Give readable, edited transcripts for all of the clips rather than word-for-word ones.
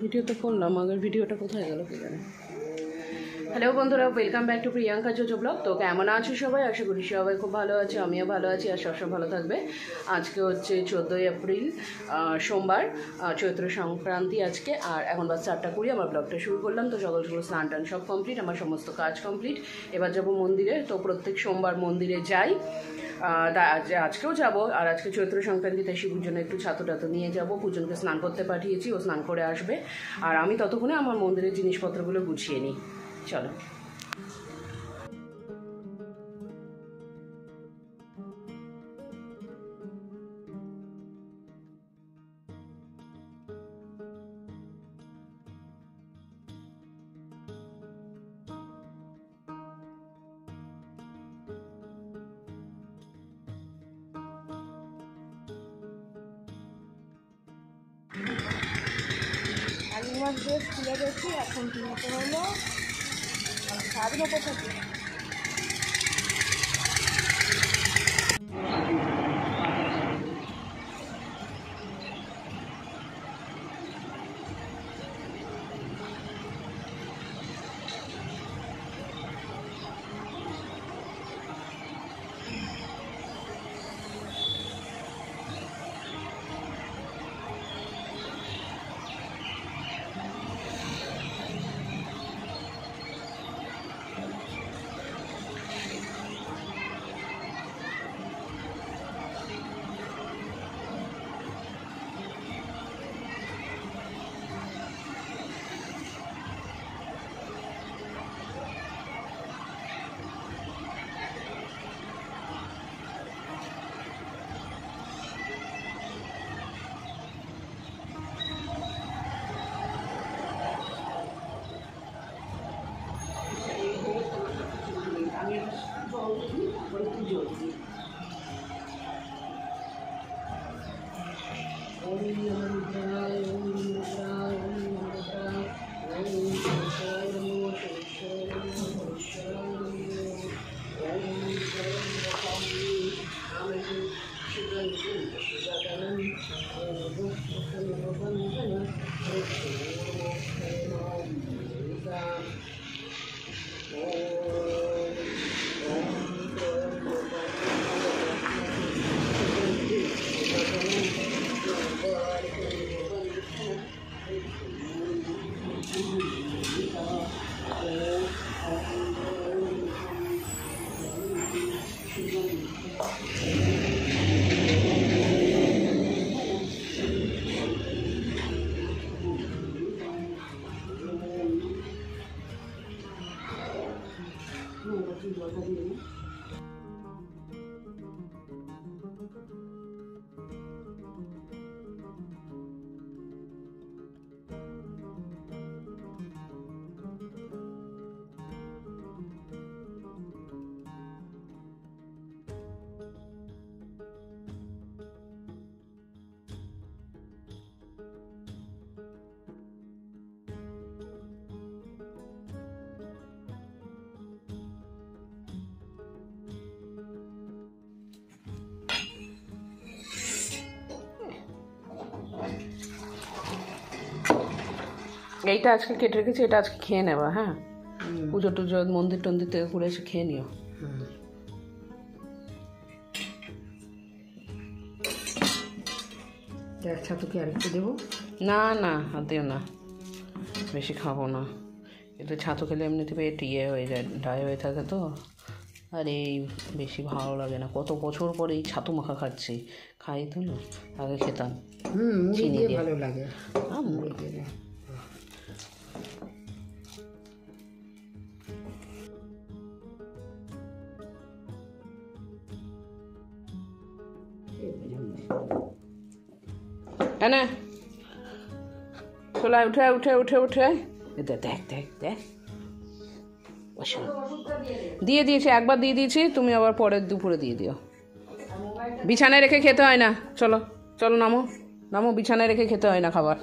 Video তো করলাম, আগের ভিডিওটা কোথায় গেল কি জানে। হ্যালো বন্ধুরা, welcome back to Priyanka JoJo blog. তো কেমন আছো সবাই? আশা করি সবাই খুব ভালো আছে, আমিও ভালো আছি আর সবসময় ভালো থাকবে। আজকে হচ্ছে 14ই এপ্রিল, সোমবার, চৈত্র সংক্রান্তি আজকে। আর এখন বাস 4:20, আমার ব্লগটা শুরু করলাম। তো সকাল সকাল স্নান টান সব কমপ্লিট, আমার সমস্ত কাজ কমপ্লিট। এবার যাব মন্দিরে। তো প্রত্যেক সোমবার মন্দিরে যাই, আজকেও যাব। আর আজকে চৈত্র সংক্রান্তিতে শিবুর জন্য একটু ছাতু টাতু নিয়ে যাব। পূজনকে স্নান করতে পাঠিয়েছি, ও স্নান করে আসবে। আর আমি ততক্ষণে আমার মন্দিরের জিনিসপত্রগুলো গুছিয়ে নিই। চলো। আলু মাছ দিয়ে খুলে গেছি, এখন কিনতে হলো সারাদিনও কোথায়। এইটা আজকে কেটে রেখেছি, এটা আজকে খেয়ে নেবা। হ্যাঁ, পুজো টুজো মন্দির টন্দির থেকে ঘুরে এসে খেয়ে নিও। ছাতু কি আরেকটু দেবো? না না, আর দিও না, বেশি খাবো না। এটা ছাতু খেলে এমনিতে পেট ইয়ে হয়ে যায়, ড্রাই হয়ে থাকে তো। আর এই বেশি ভালো লাগে না। কত বছর পরে এই ছাতু মাখা খাচ্ছি, খাই তো না, আগে খেতাম। চিনি দিয়ে ভালো লাগে। না চলে উঠে উঠে উঠে উঠে দেখ দেখ দেখ দেখ, দিয়ে দিয়েছি, একবার দিয়ে দিয়েছি, তুমি আবার পরের দুপুরে দিয়ে দিও। বিছানায় রেখে খেতে হয় না। চলো চলো, নামো নামো, বিছানায় রেখে খেতে হয় না খাবার।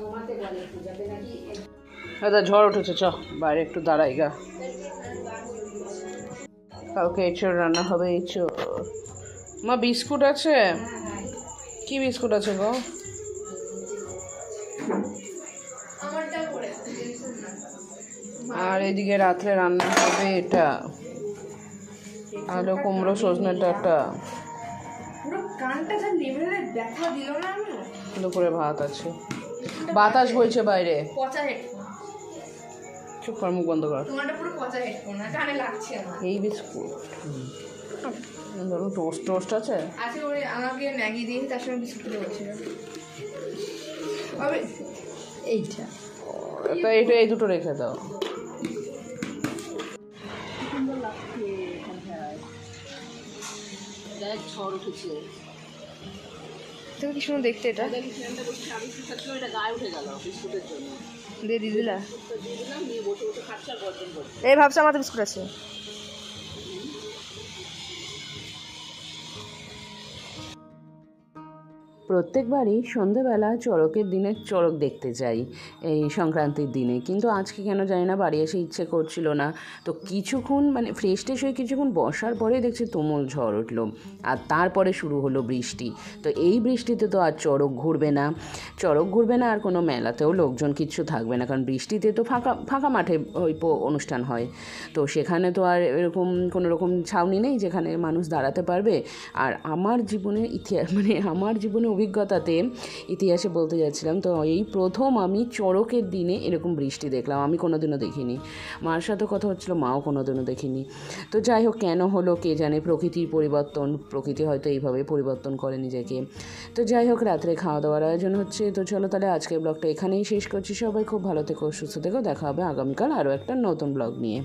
দাদা ঝড় উঠেছে, চ বাইরে একটু দাঁড়াই গা। কালকে এঁচড় রান্না হবে, এঁচড়। মা বিস্কুট আছে? কি বিস্কুট আছে গো? আর এদিকে রাত্রে রান্না হবে এটা আলু কুমড়ো সজনে ডাঁটা, পুরো কানটা যা লেভেলে ব্যথা দিল না আমার। দুপুরে ভাত আছে, বাতাস বইছে বাইরে। পচা হেডফোন, চুপ কর, মুখ বন্ধ কর। তোমারটা পুরো পচা হেডফোন, না কানে লাগছে আমার। এই বিস্কুট ধরুন, টোস্ট টোস্ট আছে। আজকে ওই আমাকে ম্যাগি দিয়ে তার সঙ্গে বিস্কুট দিয়েছিল। তবে এইটা তা এইটা এই দুটো রেখে দাও। ঝড় উঠেছে, তুমি কি সুন্দর দেখতে এটা। গায়ে উঠে গেল বিস্কুটের জন্য, দিয়ে দিয়ে দিলা। নিয়ে বসে বসে খাচ্ছে আর গর্জন করছে। এই ভাবছে আমার বিস্কুট আছে। প্রত্যেকবারই সন্ধেবেলা চড়কের দিনে চড়ক দেখতে যাই এই সংক্রান্তির দিনে, কিন্তু আজকে কেন জানি না বাড়ি এসে ইচ্ছে করছিল না। তো কিছুক্ষণ মানে ফ্রেশ ট্রেশ হয়ে কিছুক্ষণ বসার পরে দেখছি তুমুল ঝড় উঠলো, আর তারপরে শুরু হলো বৃষ্টি। তো এই বৃষ্টিতে তো আর চড়ক ঘুরবে না, আর কোনো মেলাতেও লোকজন কিচ্ছু থাকবে না, কারণ বৃষ্টিতে তো ফাঁকা ফাঁকা মাঠে ওই অনুষ্ঠান হয়। তো সেখানে তো আর এরকম কোনো রকম ছাউনি নেই যেখানে মানুষ দাঁড়াতে পারবে। আর আমার জীবনের আমার জীবনে অভিজ্ঞতাতে ইতিহাসে বলতে যাচ্ছিলাম, তো এই প্রথম আমি চড়কের দিনে এরকম বৃষ্টি দেখলাম। আমি কোনোদিনও দেখিনি, মার সাথে কথা হচ্ছিলো, মাও কোনোদিনও দেখিনি। তো যাই হোক, কেন হলো কে জানে, প্রকৃতির পরিবর্তন, প্রকৃতি হয়তো এইভাবে পরিবর্তন করে নিজেকে। তো যাই হোক, রাত্রে খাওয়া দাওয়ার আয়োজন হচ্ছে। তো চলো তাহলে আজকের ব্লগটা এখানেই শেষ করছি। সবাই খুব ভালো থেকো, সুস্থ থেকো, দেখা হবে আগামীকাল আরও একটা নতুন ব্লগ নিয়ে।